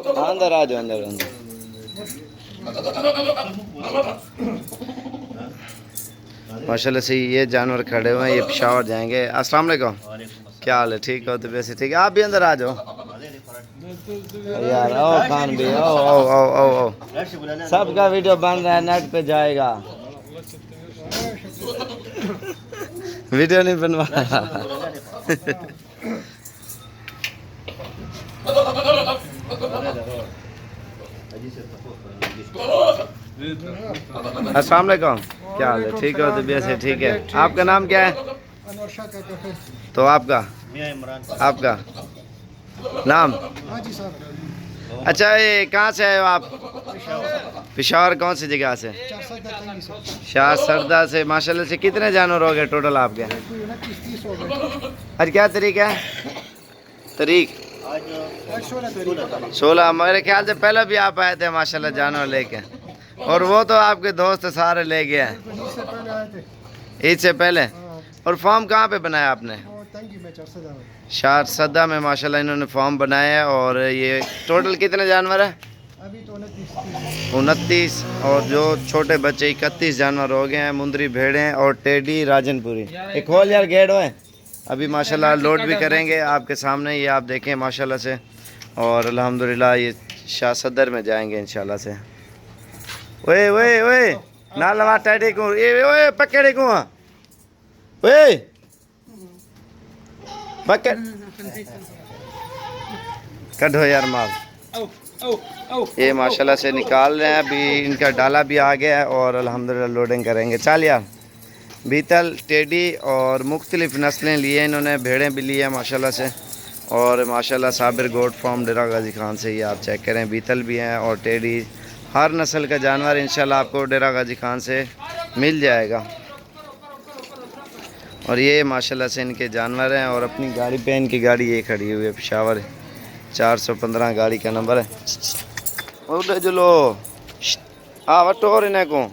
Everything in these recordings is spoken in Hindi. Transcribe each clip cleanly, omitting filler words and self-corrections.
अंदर आ जाओ, अंदर अंदर। माशाल्लाह से ये जानवर खड़े हुए हैं, ये पेशावर जाएंगे। अस्सलाम वालेकुम, क्या हाल है? ठीक हो? तो वैसे ठीक है, आप भी अंदर आ जाओ यार। आओ खान भी, आओ आओ आओ आओ आओ। सबका वीडियो बन रहा है, नेट पे जाएगा। वीडियो नहीं बनवा अस्सलाम वालेकुम, क्या हाल है? ठीक हो? तो वैसे ठीक है। आपका नाम क्या है? तो आपका आपका नाम? अच्छा, ये कहाँ से आए हो आप? पेशावर कौन सी जगह से? शाह सरदा से। माशाल्लाह से कितने जानवर हो गए टोटल आपके? आज क्या तारीख है? तारीख 16। मेरे ख्याल से पहले भी आप आए थे माशाल्लाह जानवर लेके, और वो तो आपके दोस्त सारे ले गए हैं ईद से पहले। और फॉर्म कहाँ पे बनाया आपने? शाह सरदा में माशाल्लाह इन्होंने फॉर्म बनाया है। और ये टोटल कितने जानवर है? अभी तो 29, और जो छोटे बच्चे 31 जानवर हो गए हैं। मुंदरी भेड़ें और टेडी राजनपुरी। एक खोल यार गेट है। अभी माशाल्लाह लोड भी करेंगे आपके सामने, ये आप देखें माशाल्लाह से। और अल्हम्दुलिल्लाह ये शाह सदर में जाएंगे इंशाल्लाह से। ओए ओए ओए ना लवा टेडी को, ए ओए पकड़े को, ओए पकड़ कढ़ो यार माल। ये माशाल्लाह से निकाल रहे हैं, अभी इनका डाला भी आ गया है और अल्हम्दुलिल्लाह लोडिंग करेंगे। चल यार, बीतल, टेडी और मुख्तलिफ नस्लें लिए इन्होंने, भेड़ें भी लिए हैं माशाल्लाह से। और माशाल्लाह साबिर गोट फार्म डेरा गाजी खान से ये आप चेक करें, बीतल भी हैं और टेडी, हर नस्ल का जानवर इंशाल्लाह आपको डेरा गाजी खान से मिल जाएगा। और ये माशाल्लाह से इनके जानवर हैं। और अपनी गाड़ी पे इनकी गाड़ी ये खड़ी हुई है, पेशावर 415 गाड़ी का नंबर है। उधर जो लो आ वटो और इन्हें को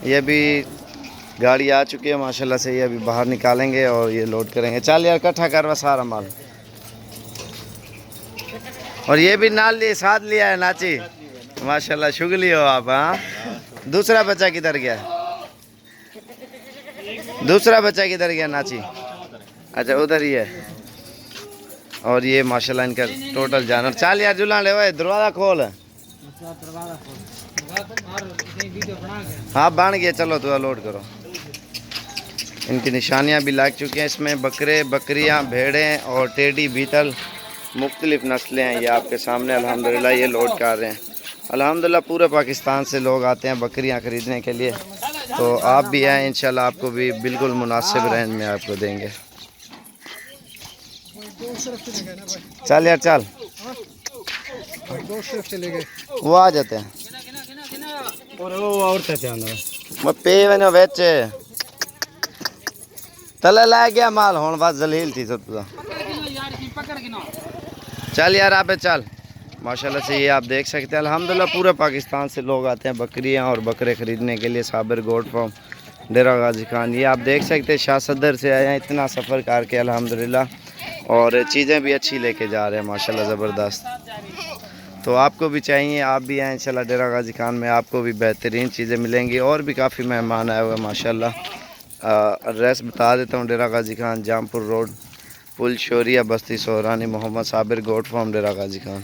ये भी गाड़ी आ चुकी है माशाल्लाह से, ये अभी बाहर निकालेंगे और ये लोड करेंगे। चल यार इकट्ठा करवा सारा माल। और ये भी नाल लिए साथ लिया है नाची, माशाल्लाह शुगली हो आप। हाँ, दूसरा बच्चा किधर गया? दूसरा बच्चा किधर गया नाची? अच्छा उधर ही है। और ये माशाल्लाह इनका टोटल जानवर। चल यार जुला ले, दरवाज़ा खोल। हाँ बन गया, चलो तो लोड करो। इनकी निशानियाँ भी लग चुकी हैं इसमें। बकरे, बकरियाँ, भेड़ें और टेडी, बीतल, मुख्तलिफ नस्लें हैं ये आपके सामने। अल्हम्दुलिल्लाह ये लोड कर रहे हैं। अल्हम्दुलिल्लाह पूरे पाकिस्तान से लोग आते हैं बकरियाँ ख़रीदने के लिए, तो आप भी आएँ इंशाल्लाह, आपको भी बिल्कुल मुनासिब रेंज में आपको देंगे। चल यार चल, वो आ जाते हैं मैं पे बेच तले ला गया माल हूँ बस जलील थी सब। चल यार आप चल। माशाल्लाह से ये आप देख सकते हैं अल्हम्दुलिल्लाह पूरे पाकिस्तान से लोग आते हैं बकरियां और बकरे ख़रीदने के लिए। साबिर गोट फार्म डेरा गाजी खान, ये आप देख सकते हैं शाह सदर से आए हैं इतना सफ़र करके अल्हम्दुलिल्लाह, और चीज़ें भी अच्छी लेके जा रहे हैं माशाल्लाह ज़बरदस्त। तो आपको भी चाहिए, आप भी आएँ इंशाल्लाह डेरा गाजी खान में, आपको भी बेहतरीन चीज़ें मिलेंगी। और भी काफ़ी मेहमान आए हुए हैं माशाल्लाह। एड्रेस बता देता हूँ, डेरा गाजी खान, जामपुर रोड, पुल शोरिया, बस्ती सोहरानी, मोहम्मद साबिर गोट फार्म डेरा गाजी खान।